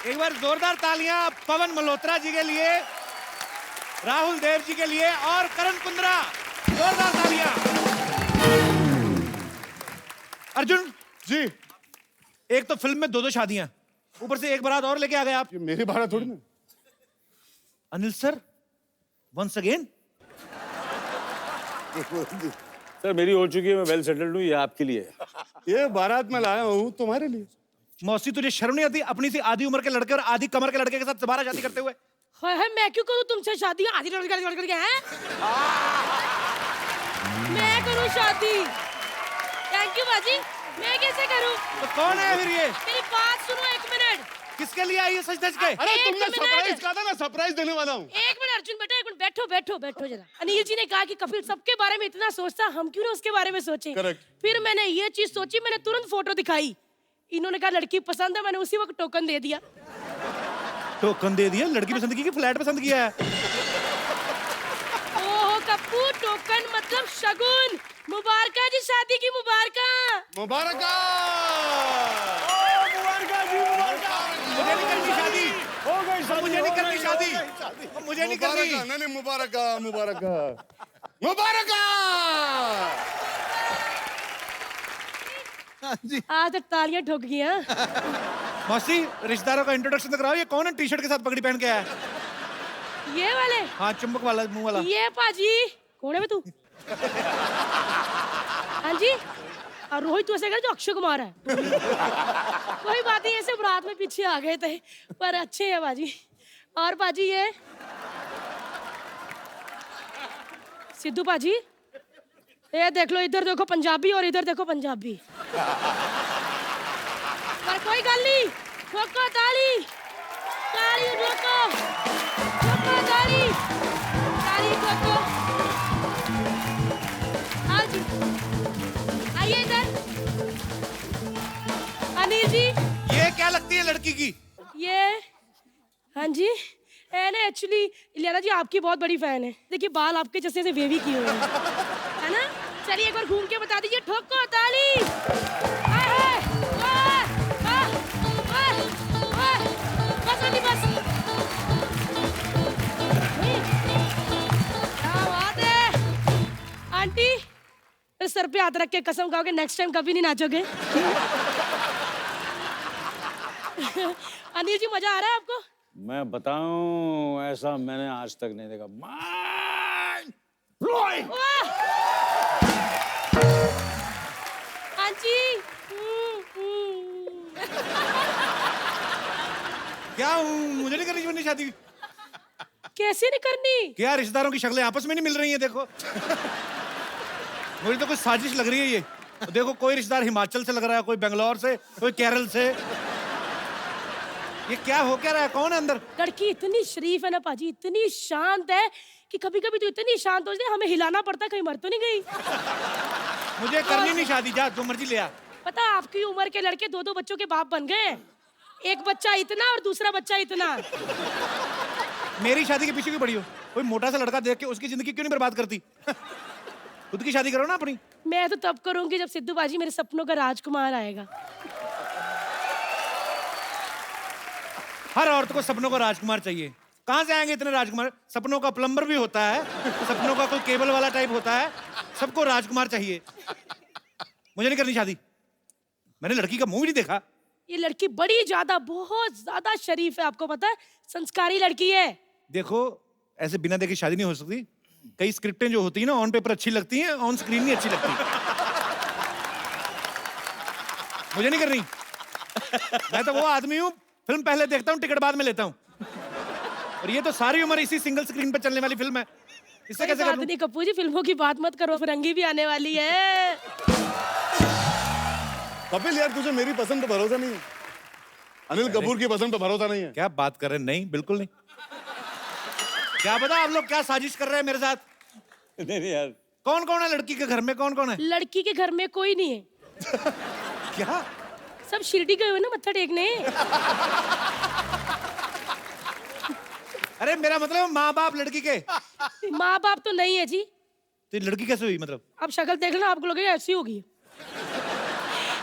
एक बार जोरदार तालियां पवन मल्होत्रा जी के लिए, राहुल देव जी के लिए और करण कुंद्रा। जोरदार तालियां। अर्जुन जी। एक तो फिल्म में दो शादियां, ऊपर से एक बारात और लेके आ गए आप। ये मेरी बारात थोड़ी ना। Anil sir once again. Sir मेरी हो चुकी है, मैं वेल सेटल्ड हूँ, ये आपके लिए है। ये बारात में लाया हूँ तुम्हारे लिए। मौसी तुझे शर्म नहीं आती अपनी सी आधी उम्र के लड़के और आधी कमर के लड़के के साथ दोबारा शादी करते हुए? है मैं क्यों करूं तुमसे शादी? आधी लड़के हैं। मैं करूं शादी? थैंक यू बाजी। मैं कैसे करूं? तो कौन है फिर ये? मेरी बात सुनो एक मिनट। किसके लिए आई है सच धज के? अरे एक तुमने मिनट। सरप्राइज कहा था ना, सरप्राइज देने वाला हूँ। एक मिनट अर्जुन बेटा, एक मिनट बैठो बैठो बैठो जरा। अनिल जी ने कहा कि कपिल सबके बारे में इतना सोचता, हम क्यों ना उसके बारे में सोचें। Correct. फिर मैंने ये चीज सोची, मैंने तुरंत फोटो दिखाई। इन्होंने कहा लड़की पसंद है, मैंने उसी वक्त टोकन दे दिया। टोकन दे दिया? लड़की पसंद की कि फ्लैट पसंद किया है? ओहो कप्पू, टोकन मतलब शगुन। मुबारका जी, शादी की मुबारका। मुबारका। मुझे नहीं करनी शादी। हो गई शादी, मुझे नहीं करनी शादी। मुझे नहीं करनी। नहीं मुबारका मुबारका मुबारका। आज तक तालियां ठोक गई हैं। मौसी रिश्तेदारों का इंट्रोडक्शन तो कराओ। ये कौन है टी-शर्ट के साथ पगड़ी पहन के आया है? ये वाले? हाँ चुंबक वाला मुंह वाला। ये पाजी कौन है बे तू? हाँ जी। और रोहित तू ऐसे कर जो अक्षय कुमार है। कोई बात नहीं, ऐसे बारात में पीछे आ गए थे पर अच्छे हैं बाजी। और पाजी ये सिद्धू पाजी, ये देख लो, इधर देखो पंजाबी और इधर देखो पंजाबी। पर कोई गल नहीं, ठोको ताली, ताली ठोको, ठोको ताली, ताली ठोको। हाँ जी, आइए इधर। अनिल जी, ये क्या लगती है लड़की की? ये हाँ जी, है ना एक्चुअली इलियाना जी आपकी बहुत बड़ी फैन है। देखिए बाल आपके जैसे से वेवी किए हुए हैं, है ना? चलिए एक बार घूम के बता दीजिए, ठोको ताली। हाय हाय, वाह, वाह, वाह, वाह। बस आंटी बस। क्या बात है आंटी, मेरे सर पे हाथ रख के कसम खाओगे नेक्स्ट टाइम कभी नहीं नाचोगे? अनिल जी मजा आ रहा है आपको? मैं बताऊं, ऐसा मैंने आज तक नहीं देखा। Mind blowing. वाह! हाँ जी। क्या मुझे नहीं करनी जीवन शादी? कैसे नहीं करनी? क्या रिश्तेदारों की शक्लें आपस में नहीं मिल रही हैं? देखो मुझे तो कुछ साजिश लग रही है ये। देखो कोई रिश्तेदार हिमाचल से लग रहा है, कोई बेंगलोर से, कोई केरल से। ये क्या हो क्या रहा है? कौन है अंदर? लड़की इतनी शरीफ है ना पाजी, इतनी शांत है कि कभी कभी तो इतनी शांत हो जाती है हमें हिलाना पड़ता है कहीं मर तो नहीं गई। मुझे करनी नहीं शादी, जा जो मर्जी ले आ। पता है आपकी उम्र के लड़के दो दो बच्चों के बाप बन गए हैं। एक बच्चा इतना और दूसरा बच्चा इतना। मेरी शादी के पीछे क्यों पड़ी हो? कोई मोटा सा लड़का देख के उसकी जिंदगी क्यों नहीं बर्बाद करती? खुद की शादी करो ना अपनी। मैं तो तब करूंगी जब सिद्धू बाजी मेरे सपनों का राजकुमार आएगा। हर औरत को सपनों का राजकुमार चाहिए। कहाँ से आएंगे इतने राजकुमार? सपनों का प्लम्बर भी होता है, सपनों का कोई केबल वाला टाइप होता है, सबको राजकुमार चाहिए। मुझे नहीं करनी शादी। मैंने लड़की का मुंह भी नहीं देखा। ये लड़की बड़ी ज्यादा, बहुत ज्यादा शरीफ है, आपको पता है? संस्कारी लड़की है। देखो ऐसे बिना देखे शादी नहीं हो सकती। कई स्क्रिप्टें जो होती है ना ऑन पेपर अच्छी लगती हैं, ऑन स्क्रीन नहीं अच्छी लगती। मुझे नहीं करनी। मैं तो वो आदमी हूँ, फिल्म पहले देखता हूँ, टिकट बाद में लेता हूँ। और ये तो सारी उम्र इसी सिंगल स्क्रीन पे चलने वाली फिल्म है, इससे कैसे कर लूं? नहीं कप्पू जी, फिल्मों की बात मत करो, फिरंगी भी आने वाली है। कपिल यार तुझे मेरी पसंद पे भरोसा नहीं है, अनिल कपूर की पसंद पे भरोसा नहीं है। क्या बात कर रहे हैं? नहीं बिल्कुल नहीं। क्या पता आप लोग क्या साजिश कर रहे हैं मेरे साथ? नहीं यार। कौन कौन है लड़की के घर में? कौन कौन है? लड़की के घर में कोई नहीं है। क्या? सब शिरडी गए हुए ना मत्था टेकने। अरे मेरा मतलब माँ बाप लड़की के। माँ बाप तो नहीं है जी। तो ये लड़की कैसे हुई मतलब? अब शक्ल देख लेना, आपको लगेगा ऐसी होगी।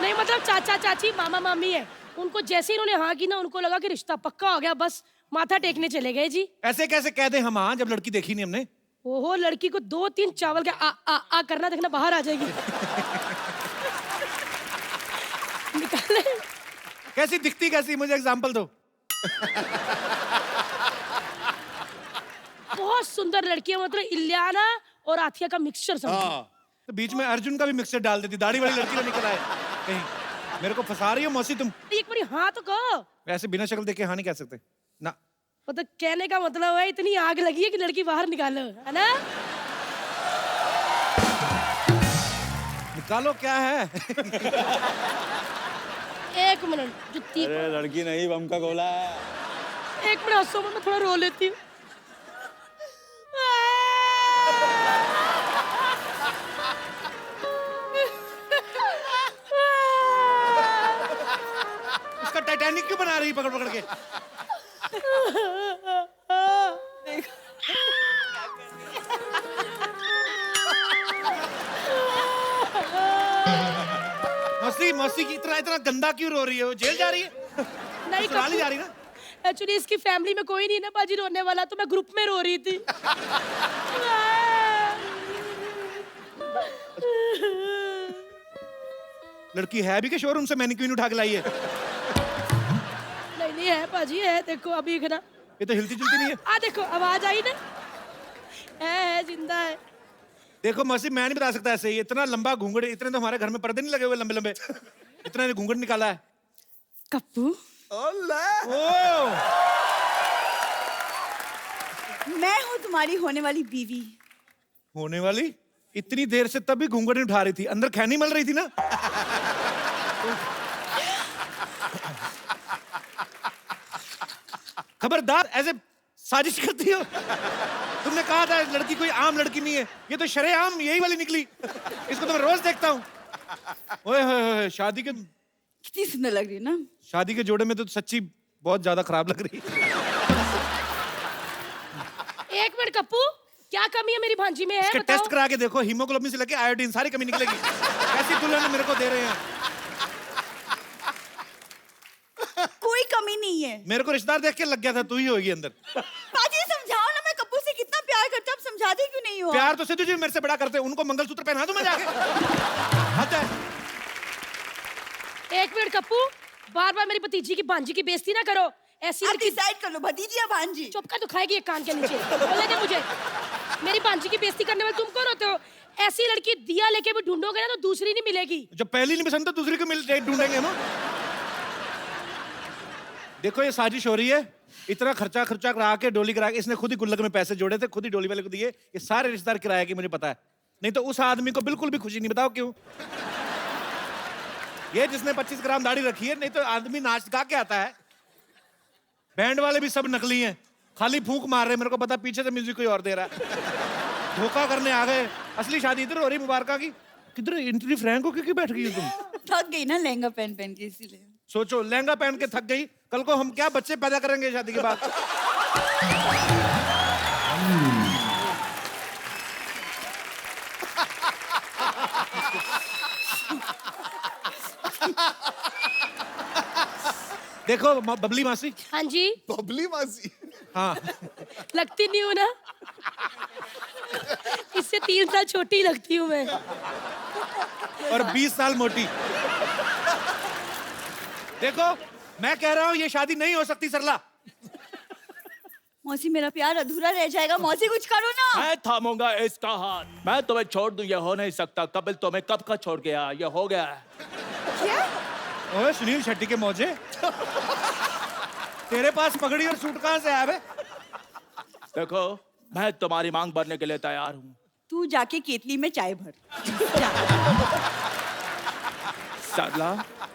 नहीं मतलब चाचा चाची मामा मामी है, उनको जैसे ही इन्होंने हाँ की ना, उनको लगा कि रिश्ता पक्का हो गया, बस माथा टेकने चले गए जी। ऐसे कैसे कह दे हम हाँ, जब लड़की देखी नहीं हमने। ओहो, लड़की को 2-3 चावल का आ करना, देखना बाहर आ जाएगी। निकाले। कैसी दिखती, कैसी, मुझे एग्जांपल दो। बहुत सुंदर लड़की है, मतलब इलियाना और आथिया का मिक्सचर समझो। हाँ तो बीच में अर्जुन का भी मिक्सर डाल देती, दाढ़ी वाली लड़की ना निकल आए कहीं। मेरे को फंसा रही हो मौसी तुम। एक बारी हाँ तो कहो। ऐसे बिना शक्ल देखे हाँ नहीं कह सकते ना। मतलब कहने का मतलब है इतनी आग लगी है कि लड़की बाहर निकालो, है ना? निकालो क्या है? एक मिनट, जुत्ती। अरे लड़की नहीं, बम का गोला है। एक मिनट हंसो, मैं थोड़ा रो लेती हूँ। उसका टाइटैनिक क्यों बना रही है पकड़ पकड़ के? मौसी, मौसी की इतना इतना गंदा क्यों रो रही है? वो जेल जा रही है? नहीं, ससुराल ही जा रही ना? एक्चुअली इसकी फैमिली में कोई नहीं ना बाजी रोने वाला, तो मैं ग्रुप में रो रही थी। लड़की है भी कि शोरूम से मैनिक्विन उठा के लाई है? नहीं है बाजी, है, देखो अभी ना। ये तो हिलती जुलती नहीं है। देखो आवाज आई ना, है जिंदा है। देखो मौसी, मैं नहीं बता सकता ऐसे ही। इतना लंबा घूंघट, इतने तो हमारे घर में पर्दे नहीं लगे हुए लंबे लंबे। इतना घूंघट निकाला है। कप्पू, ओ, मैं हूँ तुम्हारी होने वाली बीवी। होने वाली? इतनी देर से तब भी घूंघट नहीं उठा रही थी, अंदर खैनी मल रही थी ना? खबरदार, ऐसे साजिश करती हो। तुमने कहा था लड़की कोई आम लड़की नहीं है, ये तो शरेआम यही वाली निकली। इसको तो मैं रोज देखता हूँ। ओए होए होए, शादी कितनी सुंदर लग रही है ना? शादी के जोड़े में तो सच्ची बहुत ज्यादा खराब लग रही है। एक मिनट कप्पू, क्या कमी है मेरी भांजी में? है इसके बताओ। टेस्ट करा के देखो, हीमोग्लोबिन से लेके आयोडीन सारी कमी निकलेगी। ऐसी दुल्हन मेरे को दे रहे हैं। कोई कमी नहीं है। मेरे को रिश्तेदार देख के लग गया था तू ही होगी अंदर। बाजी समझाओ ना, मैं कप्पू से कितना प्यार करता हूँ, समझाते क्यों नहीं हो? प्यार तो सिद्धू जी मेरे से बड़ा करते हैं, उनको मंगलसूत्र पहना दूं मैं जाके? हद है। एक मिनट कप्पू, बार बार मेरी भतीजी की भांजी की बेइज्जती ना करो। ऐसी आप लड़की डिसाइड कर लो, भतीजी या भांजी। चुप कर, दुखाएगी एक कान के नीचे। बोलने दे मुझे, मेरी भांजी की बेइज्जती करने वाले तुम कौन होते हो? ऐसी लड़की दिया लेके भी ढूंढोगे ना तो दूसरी नहीं मिलेगी। जब पहली नहीं पसंद तो दूसरी को मिल ढूंढेंगे हम। देखो ये साजिश हो रही है। इतना खर्चा खर्चा करा के, डोली करा के, इसने खुद ही गुल्लक में पैसे जोड़े थे, खुद ही डोली वाले को दिए। ये सारे रिश्तेदार किराया की मुझे पता है, नहीं तो उस आदमी को बिल्कुल भी खुशी नहीं। बताओ क्यों? ये जिसने 25 ग्राम दाढ़ी रखी है, नहीं तो आदमी नाच गा के आता है। बैंड वाले भी सब नकली हैं, खाली फूंक मार रहे। मेरे को पता पीछे से म्यूजिक कोई और दे रहा है। धोखा करने आ गए। असली शादी इधर हो रही मुबारका की। किधर इंटरव्यू फ्रैंक हो क्यों बैठ गई हो तुम? थक गई ना लहंगा पहन पहन के, इसीलिए। सोचो, लहंगा पहन के थक गई, कल को हम क्या बच्चे पैदा करेंगे शादी के बाद? देखो बबली मासी। हाँ जी। बबली मासी। हाँ, लगती नहीं हूँ ना, इससे 3 साल छोटी लगती हूँ मैं। और 20 साल मोटी। देखो मैं कह रहा हूँ ये शादी नहीं हो सकती सरला। मौसी, मेरा प्यार अधूरा रह जाएगा। मौसी कुछ करो ना। मैं थामूंगा इसका हाथ, मैं तुम्हें छोड़ दूं, ये हो नहीं सकता। कपिल तुम्हें कब का छोड़ गया, ये हो गया है। क्या? ओए सुनील शेट्टी के मौजे, तेरे पास पगड़ी और सूट कहाँ से आया बे? देखो, मैं तुम्हारी मांग भरने के लिए तैयार हूँ। तू जाके केतली में चाय भर। जा। सरला,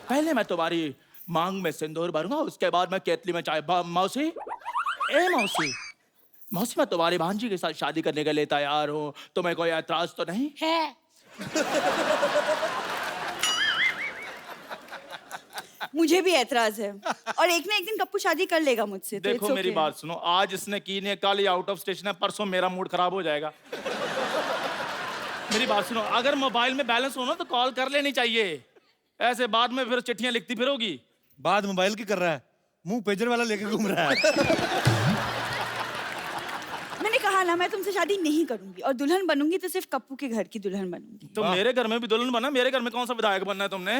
पहले मैं तुम्हारी मांग में सिंदूर भरूंगा, उसके बाद मैं केतली में चाय। मौसी, ए मौसी, मौसी मैं तुम्हारी भांजी के साथ शादी करने के लिए तैयार हूँ। तुम्हें कोई एतराज तो नहीं है? मुझे भी एतराज है, और एक ना एक दिन कप्पू शादी कर लेगा मुझसे। तो देखो it's मेरी okay। बात सुनो, आज इसने की नहीं, कल ये आउट ऑफ स्टेशन है, परसों मेरा मूड खराब हो जाएगा। मेरी बात सुनो, अगर मोबाइल में बैलेंस हो ना तो कॉल कर लेनी चाहिए, ऐसे बाद में फिर चिट्ठियां लिखती फिरोगी। बात मोबाइल की कर रहा है, मुंह पेजर वाला लेके घूम रहा है। मैंने कहा ना मैं तुमसे शादी नहीं करूंगी और दुल्हन बनूंगी तो सिर्फ कप्पू के घर की दुल्हन बनूंगी। तो मेरे घर में भी दुल्हन बना, मेरे घर में कौन सा विधायक बनना है तुमने?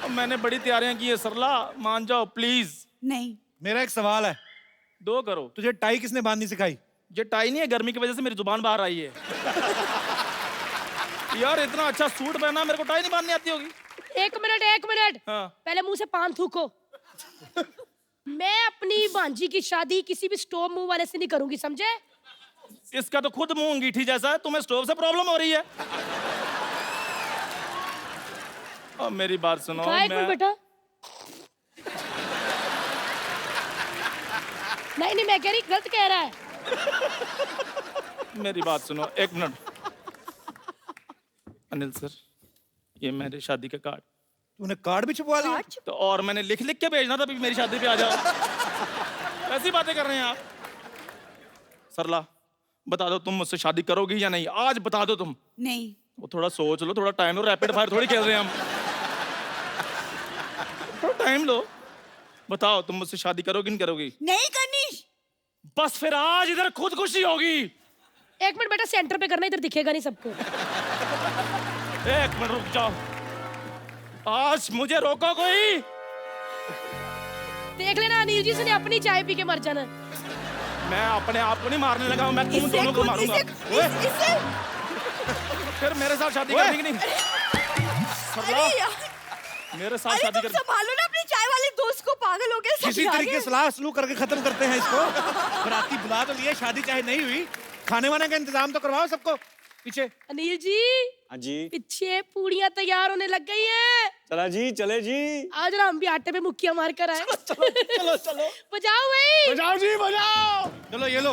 अब मैंने बड़ी तैयारियां की है सरला, मान जाओ प्लीज। नहीं। मेरा एक सवाल है, 2 करो। तुझे टाई किसने बांधनी सिखाई? ये टाई नहीं है, गर्मी की वजह से मेरी जुबान बाहर आई है। यार इतना अच्छा सूट पहना, मेरे को टाई नहीं बांधनी आती होगी। एक मिनट हाँ। पहले मुंह से पान थूको। मैं अपनी भांजी की शादी किसी भी स्टोव मुंह वाले से नहीं करूंगी, समझे? इसका तो खुद मुंह अंगीठी जैसा है, तुम्हें स्टोव से प्रॉब्लम हो रही है। अब मेरी बात सुनो। एक मिनट बेटा। नहीं मैं कह रही गलत कह रहा है। मेरी बात सुनो, 1 मिनट। अनिल सर, ये मेरे शादी का कार्ड। तूने कार्ड भी छुपवा लिया? तो और मैंने लिख लिख के भेजना था भी मेरी शादी पे आ जाओ। ऐसी बातें कर रहे हैं आप। सरला बता दो, तुम मुझसे शादी करोगी या नहीं? आज बता दो तुम। नहीं। वो थोड़ा सोच लो, थोड़ा टाइम लो, रैपिड फायर थोड़ी खेल रहे हैं हम। थोड़ा टाइम लो, बताओ तुम मुझसे शादी करोगी नहीं करोगी? नहीं करनी। बस फिर आज इधर खुद खुशी होगी। 1 मिनट बेटा, सेंटर पे करना, इधर दिखेगा नहीं सबको। 1 मिनट रुक जाओ, आज मुझे रोको कोई। देख लेना अनिल जी से अपनी चाय पी के मर जाना। मैं अपने आप को नहीं मारने लगा हूं, मैं तुम दोनों को मारूंगा। फिर मेरे साथ शादी करनी कि नहीं? अरे यार, मेरे साथ अरे शादी तुम कर। संभालो ना अपने चाय वाले दोस्त को, पागल हो गए। किसी तरीके सलाह सलूह करके खत्म करते हैं इसको। बराती बुला तो लिए, शादी चाहे नहीं हुई, खाने वाने का इंतजाम तो करवाओ सबको। पीछे अनिल जी, हाँ जी, पीछे पूड़ियां तैयार होने लग गई हैं। चला जी, चले जी। आज ना हम भी आटे पे मुक्कियां मार कर आए। चलो चलो बजाओ भाई। बजाओ जी, बजाओ। चलो ये लो,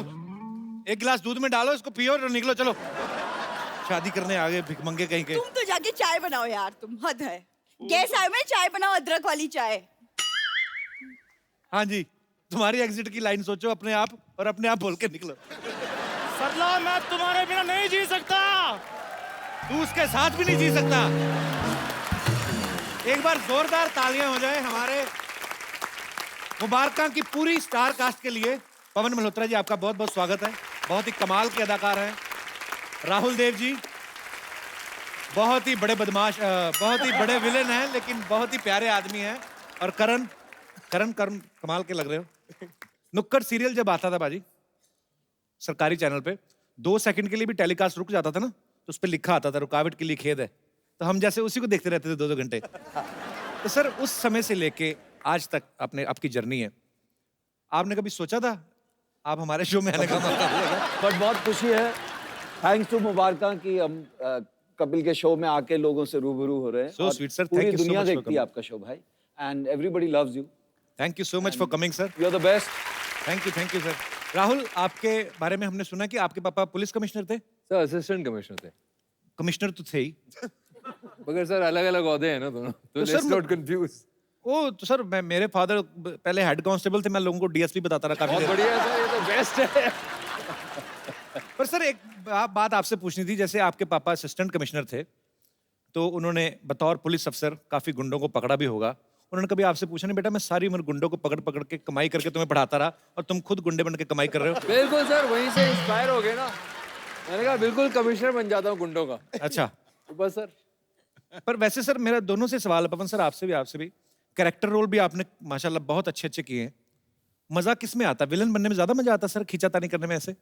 1 गिलास दूध में डालो, इसको पियो और निकलो। चलो शादी करने आगे भिखमंगे कहीं के। तुम तो जाके चाय बनाओ यार, तुम हद है। गैस आए में चाय बनाओ, अदरक वाली चाय। हाँ जी, तुम्हारी एग्जिट की लाइन सोचो अपने आप और अपने आप बोल के निकलो। सरला, मैं तुम्हारे बिना नहीं जी सकता। तू उसके साथ भी नहीं जी सकता। एक बार जोरदार तालियां हो जाए हमारे मुबारका की पूरी स्टार कास्ट के लिए। पवन मल्होत्रा जी, आपका बहुत बहुत स्वागत है। बहुत ही कमाल के अदाकार हैं। राहुल देव जी बहुत ही बड़े बदमाश, बहुत ही बड़े विलेन हैं, लेकिन बहुत ही प्यारे आदमी हैं। और करण कमाल के लग रहे हो। नुक्कड़ सीरियल जब आता था बाजी सरकारी चैनल पे, 2 सेकंड के लिए भी टेलीकास्ट रुक जाता था ना, तो उस पर लिखा आता था रुकावट के लिए खेद है। तो हम जैसे उसी को देखते रहते थे 2-2 घंटे। तो सर उस समय से लेके आज तक आपकी जर्नी है, आपने कभी सोचा था आप हमारे शो में आने का मौका मिलेगा? बट बहुत खुशी है, थैंक्स टू मुबारका कि हम कपिल के शो में आके लोगों से रूबरू हो रहे हैं। So और sweet, sir. पूरी Thank you so दुनिया much for देखती है coming. आपका शो भाई, and everybody loves you. Thank you so much for coming sir. You are the best. Thank you sir. Rahul, आपके बारे में हमने सुना कि आपके पापा पुलिस कमिश्नर थे। सर असिस्टेंट कमिश्नर थे, कमिश्नर तो थे ही। मगर सर अलग अलग ओहदे हैं ना दोनों, तो सर, लेट्स नॉट कंफ्यूज। ओ तो सर मेरे फादर पहले हेड कांस्टेबल थे, मैं लोगों को डीएसपी बताता रहा काफी बहुत देर। बढ़िया सर, ये तो बेस्ट है। पर सर एक बात आपसे पूछनी थी, जैसे आपके पापा असिस्टेंट कमिश्नर थे, तो उन्होंने बतौर पुलिस अफसर काफी गुंडों को पकड़ा भी होगा। उन्होंने कभी आपसे पूछा नहीं, बेटा मैं सारी उम्र गुंडों को पकड़ पकड़ के कमाई करके तुम्हें पढ़ाता रहा और तुम खुद गुंडे बन के कमाई कर रहे हो? बिल्कुल सर, वहीं से इंस्पायर हो गए ना। मैंने कहा बिल्कुल कमिश्नर बन जाता हूँ गुंडों का। अच्छा, तो बस सर, पर वैसे सर मेरा दोनों से सवाल है, पवन सर आपसे भी। कैरेक्टर रोल भी आपने माशाल्लाह बहुत अच्छे किए हैं। मजा किस में आता? विलन बनने में ज्यादा मजा आता सर, खींचातानी करने में ऐसे?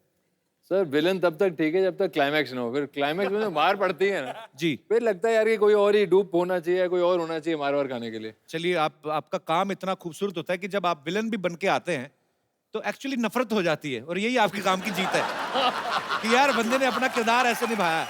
सर विलन तब तक ठीक है जब तक क्लाइमैक्स ना हो, फिर क्लाइमैक्स में जो मार पड़ती है ना, जी। फिर लगता है यार कि कोई और ही डूब होना चाहिए, कोई और होना चाहिए मार वार खाने के लिए। चलिए, आपका काम इतना खूबसूरत होता है कि जब आप विलन भी बन के आते हैं तो एक्चुअली नफरत हो जाती है, और यही आपके काम की जीत है कि यार बंदे ने अपना किरदार ऐसे निभाया।